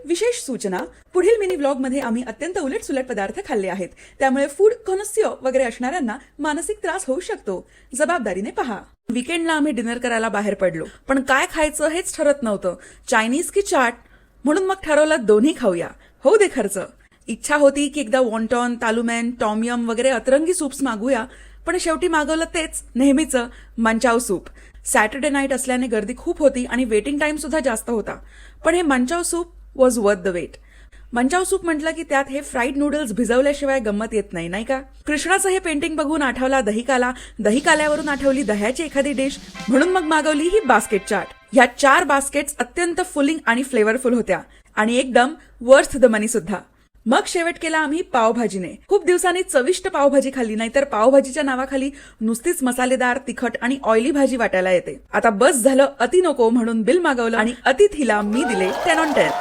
विशेष सूचना, पुढील मिनी व्लॉग मध्ये आम्ही अत्यंत उलटसुलट पदार्थ खाल्ले आहेत, त्यामुळे फूड कॉन्सियो वगैरे असणाऱ्यांना मानसिक त्रास होऊ शकतो. जबाबदारीने पहा. वीकेंडला आम्ही डिनर करायला बाहेर पडलो, पण काय खायचं हेच ठरत नव्हतं. चायनीज की चाट, म्हणून मग ठरवलं दोन्ही खाऊया. होऊ दे खर्च. इच्छा होती की एकदा वॉन्टॉन, तालुमॅन, टॉमयम वगैरे अतरंगी सूप्स मागूया, पण शेवटी मागवलं तेच नेहमीचं मंचाव सूप. सॅटर्डे नाईट असल्याने गर्दी खूप होती आणि वेटिंग टाइम सुद्धा जास्त होता, पण हे manchow soup was worth the wait. Manchow soup म्हटलं की त्यात हे फ्राईड नूडल्स भिजवल्याशिवाय गंमत येत नाही, नाही का? कृष्णाचं हे पेंटिंग बघून आठवला दहीकाला, दहीकाल्यावरून आठवली दह्याची एखादी डिश, म्हणून मग मागवली ही बास्केट चाट. ह्या 4 बास्केट्स अत्यंत फुलिंग आणि फ्लेवरफुल होत्या आणि एकदम वर्थ द मनी सुद्धा. मग शेवट केला आम्ही पावभाजीने. खूप दिवसांनी चविष्ट पावभाजी खाल्ली, नाहीतर पावभाजीच्या नावाखाली नुसतीच मसालेदार, तिखट आणि ऑइली भाजी वाटायला येते. आता बस झालं, अति नको म्हणून बिल मागवलं आणि अतिथीला मी दिले 10 on 10.